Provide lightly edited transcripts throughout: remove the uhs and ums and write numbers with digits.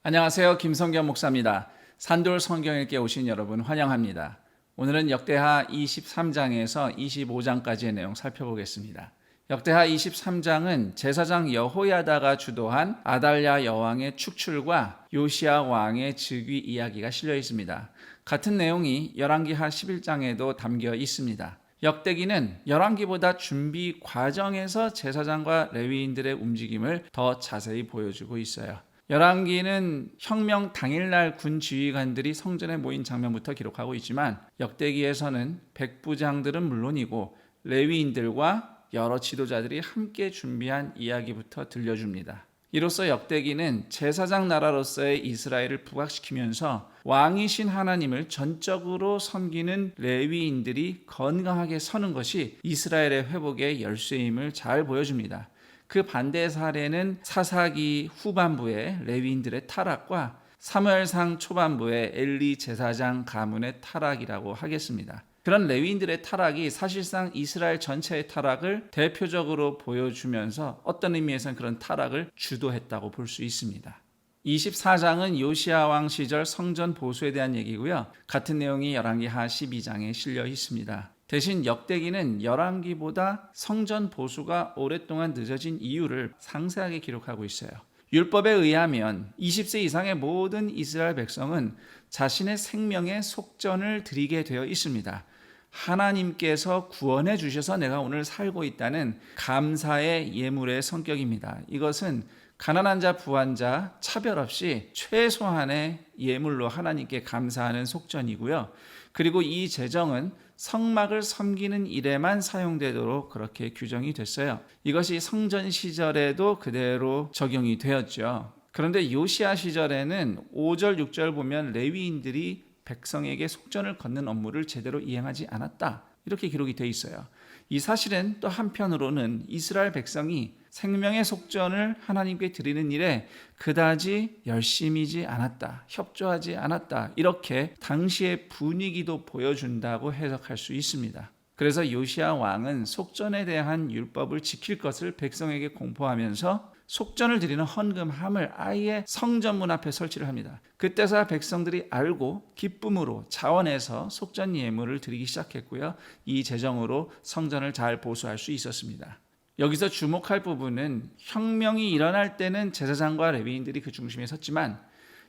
안녕하세요. 김성겸 목사입니다. 산돌 성경 읽기에 오신 여러분 환영합니다. 오늘은 역대하 23장에서 25장까지의 내용 살펴보겠습니다. 역대하 23장은 제사장 여호야다가 주도한 아달랴 여왕의 축출과 요시야 왕의 즉위 이야기가 실려 있습니다. 같은 내용이 열왕기하 11장에도 담겨 있습니다. 역대기는 열왕기보다 준비 과정에서 제사장과 레위인들의 움직임을 더 자세히 보여주고 있어요. 열왕기는 혁명 당일날 군 지휘관들이 성전에 모인 장면부터 기록하고 있지만 역대기에서는 백부장들은 물론이고 레위인들과 여러 지도자들이 함께 준비한 이야기부터 들려줍니다. 이로써 역대기는 제사장 나라로서의 이스라엘을 부각시키면서 왕이신 하나님을 전적으로 섬기는 레위인들이 건강하게 서는 것이 이스라엘의 회복의 열쇠임을 잘 보여줍니다. 그 반대 사례는 사사기 후반부의 레위인들의 타락과 사무엘상 초반부의 엘리 제사장 가문의 타락이라고 하겠습니다. 그런 레위인들의 타락이 사실상 이스라엘 전체의 타락을 대표적으로 보여주면서 어떤 의미에서는 그런 타락을 주도했다고 볼 수 있습니다. 24장은 요시야 왕 시절 성전 보수에 대한 얘기고요. 같은 내용이 열왕기하 12장에 실려 있습니다. 대신 역대기는 열왕기보다 성전 보수가 오랫동안 늦어진 이유를 상세하게 기록하고 있어요. 율법에 의하면 20세 이상의 모든 이스라엘 백성은 자신의 생명의 속전을 드리게 되어 있습니다. 하나님께서 구원해 주셔서 내가 오늘 살고 있다는 감사의 예물의 성격입니다. 이것은 가난한 자, 부한 자 차별 없이 최소한의 예물로 하나님께 감사하는 속전이고요. 그리고 이 제정은 성막을 섬기는 일에만 사용되도록 그렇게 규정이 됐어요. 이것이 성전 시절에도 그대로 적용이 되었죠. 그런데 요시야 시절에는 5절, 6절 보면 레위인들이 백성에게 속전을 걷는 업무를 제대로 이행하지 않았다. 이렇게 기록이 돼 있어요. 이 사실은 또 한편으로는 이스라엘 백성이 생명의 속전을 하나님께 드리는 일에 그다지 열심이지 않았다, 협조하지 않았다, 이렇게 당시의 분위기도 보여준다고 해석할 수 있습니다. 그래서 요시야 왕은 속전에 대한 율법을 지킬 것을 백성에게 공포하면서 속전을 드리는 헌금함을 아예 성전문 앞에 설치를 합니다. 그때서야 백성들이 알고 기쁨으로 자원해서 속전 예물을 드리기 시작했고요. 이 제정으로 성전을 잘 보수할 수 있었습니다. 여기서 주목할 부분은 혁명이 일어날 때는 제사장과 레위인들이 그 중심에 섰지만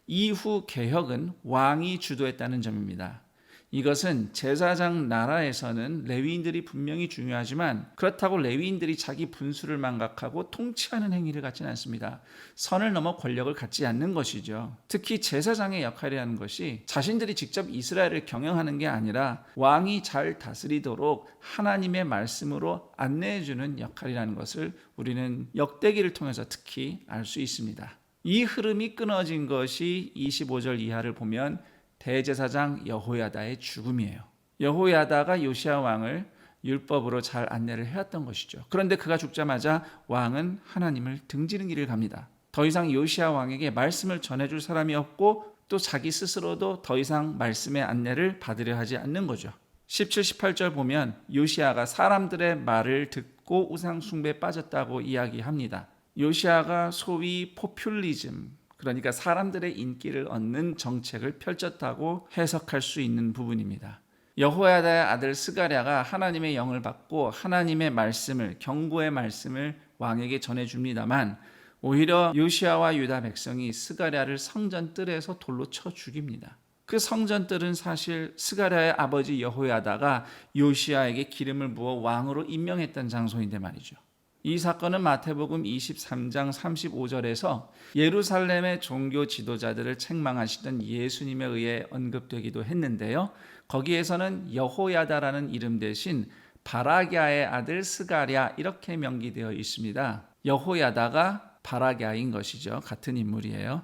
이후 개혁은 왕이 주도했다는 점입니다. 이것은 제사장 나라에서는 레위인들이 분명히 중요하지만 그렇다고 레위인들이 자기 분수를 망각하고 통치하는 행위를 갖지는 않습니다. 선을 넘어 권력을 갖지 않는 것이죠. 특히 제사장의 역할이라는 것이 자신들이 직접 이스라엘을 경영하는 게 아니라 왕이 잘 다스리도록 하나님의 말씀으로 안내해주는 역할이라는 것을 우리는 역대기를 통해서 특히 알 수 있습니다. 이 흐름이 끊어진 것이 25절 이하를 보면 대제사장 여호야다의 죽음이에요. 여호야다가 요시야 왕을 율법으로 잘 안내를 해왔던 것이죠. 그런데 그가 죽자마자 왕은 하나님을 등지는 길을 갑니다. 더 이상 요시야 왕에게 말씀을 전해줄 사람이 없고 또 자기 스스로도 더 이상 말씀의 안내를 받으려 하지 않는 거죠. 17, 18절 보면 요시야가 사람들의 말을 듣고 우상 숭배에 빠졌다고 이야기합니다. 요시야가 소위 포퓰리즘, 그러니까 사람들의 인기를 얻는 정책을 펼쳤다고 해석할 수 있는 부분입니다. 여호야다의 아들 스가랴가 하나님의 영을 받고 하나님의 말씀을, 경고의 말씀을 왕에게 전해줍니다만 오히려 요시야와 유다 백성이 스가랴를 성전 뜰에서 돌로 쳐 죽입니다. 그 성전 뜰은 사실 스가랴의 아버지 여호야다가 요시야에게 기름을 부어 왕으로 임명했던 장소인데 말이죠. 이 사건은 마태복음 23장 35절에서 예루살렘의 종교 지도자들을 책망하시던 예수님에 의해 언급되기도 했는데요. 거기에서는 여호야다라는 이름 대신 바라기야의 아들 스가랴 이렇게 명기되어 있습니다. 여호야다가 바라기야인 것이죠. 같은 인물이에요.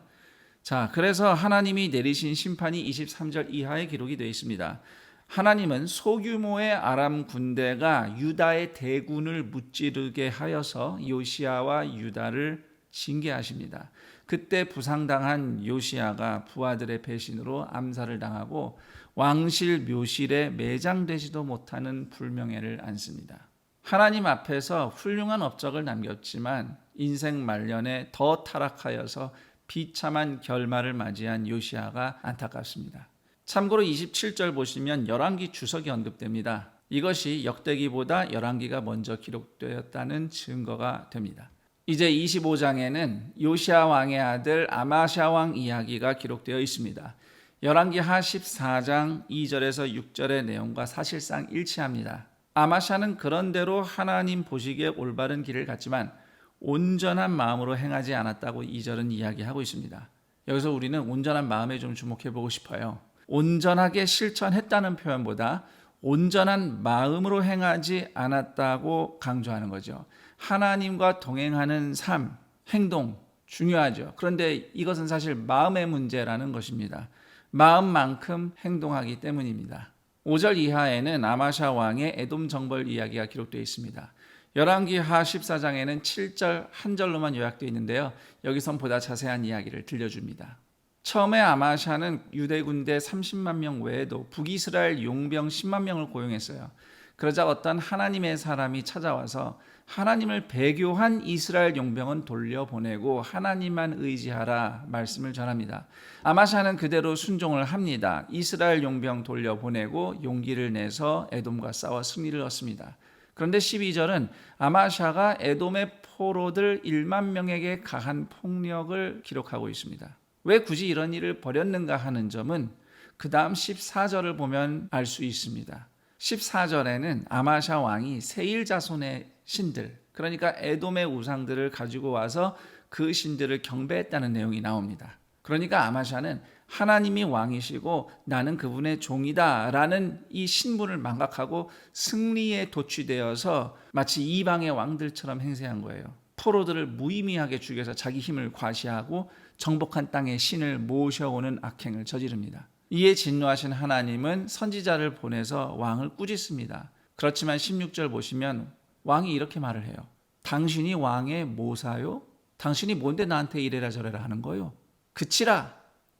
자, 그래서 하나님이 내리신 심판이 23절 이하에 기록이 되어 있습니다. 하나님은 소규모의 아람 군대가 유다의 대군을 무찌르게 하여서 요시야와 유다를 징계하십니다. 그때 부상당한 요시야가 부하들의 배신으로 암살을 당하고 왕실 묘실에 매장되지도 못하는 불명예를 안습니다. 하나님 앞에서 훌륭한 업적을 남겼지만 인생 말년에 더 타락하여서 비참한 결말을 맞이한 요시야가 안타깝습니다. 참고로 27절 보시면 열왕기 주석이 언급됩니다. 이것이 역대기보다 열왕기가 먼저 기록되었다는 증거가 됩니다. 이제 25장에는 요시야 왕의 아들 아마샤 왕 이야기가 기록되어 있습니다. 열왕기 하 14장 2절에서 6절의 내용과 사실상 일치합니다. 아마샤는 그런대로 하나님 보시기에 올바른 길을 갔지만 온전한 마음으로 행하지 않았다고 2절은 이야기하고 있습니다. 여기서 우리는 온전한 마음에 좀 주목해 보고 싶어요. 온전하게 실천했다는 표현보다 온전한 마음으로 행하지 않았다고 강조하는 거죠. 하나님과 동행하는 삶, 행동 중요하죠. 그런데 이것은 사실 마음의 문제라는 것입니다. 마음만큼 행동하기 때문입니다. 5절 이하에는 아마샤 왕의 에돔 정벌 이야기가 기록되어 있습니다. 열왕기 하 14장에는 7절 한 절로만 요약되어 있는데요. 여기선 보다 자세한 이야기를 들려줍니다. 처음에 아마샤는 유대 군대 30만 명 외에도 북이스라엘 용병 10만 명을 고용했어요. 그러자 어떤 하나님의 사람이 찾아와서 하나님을 배교한 이스라엘 용병은 돌려보내고 하나님만 의지하라 말씀을 전합니다. 아마샤는 그대로 순종을 합니다. 이스라엘 용병 돌려보내고 용기를 내서 에돔과 싸워 승리를 얻습니다. 그런데 12절은 아마샤가 에돔의 포로들 1만 명에게 가한 폭력을 기록하고 있습니다. 왜 굳이 이런 일을 벌였는가 하는 점은 그 다음 14절을 보면 알 수 있습니다. 14절에는 아마샤 왕이 세일 자손의 신들, 그러니까 에돔의 우상들을 가지고 와서 그 신들을 경배했다는 내용이 나옵니다. 그러니까 아마샤는 하나님이 왕이시고 나는 그분의 종이다 라는 이 신분을 망각하고 승리에 도취되어서 마치 이방의 왕들처럼 행세한 거예요. 포로들을 무의미하게 죽여서 자기 힘을 과시하고 정복한 땅의 신을 모셔오는 악행을 저지릅니다. 이에 진노하신 하나님은 선지자를 보내서 왕을 꾸짖습니다. 그렇지만 16절 보시면 왕이 이렇게 말을 해요. 당신이 왕의 모사요? 당신이 뭔데 나한테 이래라 저래라 하는 거요? 그치라,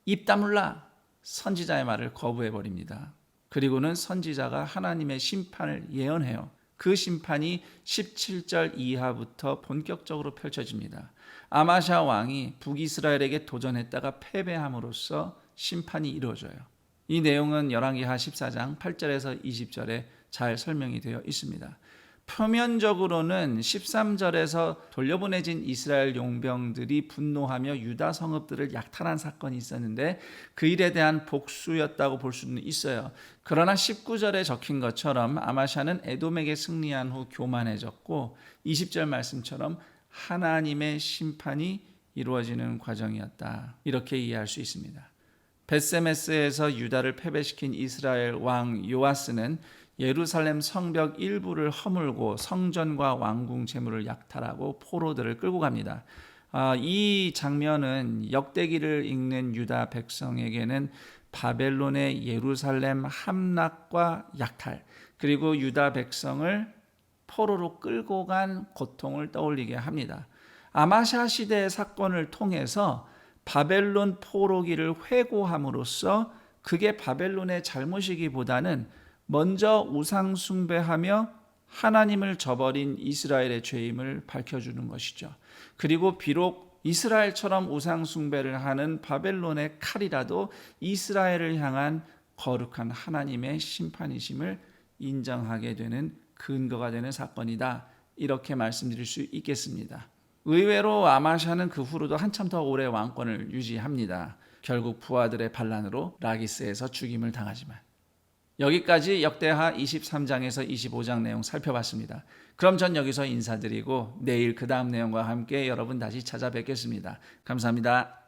입 다물라. 선지자의 말을 거부해버립니다. 그리고는 선지자가 하나님의 심판을 예언해요. 그 심판이 17절 이하부터 본격적으로 펼쳐집니다. 아마샤 왕이 북이스라엘에게 도전했다가 패배함으로써 심판이 이루어져요. 이 내용은 열왕기 하 14장 8절에서 20절에 잘 설명이 되어 있습니다. 표면적으로는 13절에서 돌려보내진 이스라엘 용병들이 분노하며 유다 성읍들을 약탈한 사건이 있었는데 그 일에 대한 복수였다고 볼 수는 있어요. 그러나 19절에 적힌 것처럼 아마샤는 에돔에게 승리한 후 교만해졌고 20절 말씀처럼 하나님의 심판이 이루어지는 과정이었다. 이렇게 이해할 수 있습니다. 벳세메스에서 유다를 패배시킨 이스라엘 왕 요아스는 예루살렘 성벽 일부를 허물고 성전과 왕궁 재물을 약탈하고 포로들을 끌고 갑니다. 이 장면은 역대기를 읽는 유다 백성에게는 바벨론의 예루살렘 함락과 약탈, 그리고 유다 백성을 포로로 끌고 간 고통을 떠올리게 합니다. 아마샤 시대의 사건을 통해서 바벨론 포로기를 회고함으로써 그게 바벨론의 잘못이기보다는 먼저 우상 숭배하며 하나님을 저버린 이스라엘의 죄임을 밝혀주는 것이죠. 그리고 비록 이스라엘처럼 우상 숭배를 하는 바벨론의 칼이라도 이스라엘을 향한 거룩한 하나님의 심판이심을 인정하게 되는 근거가 되는 사건이다. 이렇게 말씀드릴 수 있겠습니다. 의외로 아마샤는 그 후로도 한참 더 오래 왕권을 유지합니다. 결국 부하들의 반란으로 라기스에서 죽임을 당하지만. 여기까지 역대하 23장에서 25장 내용 살펴봤습니다. 그럼 전 여기서 인사드리고 내일 그 다음 내용과 함께 여러분 다시 찾아뵙겠습니다. 감사합니다.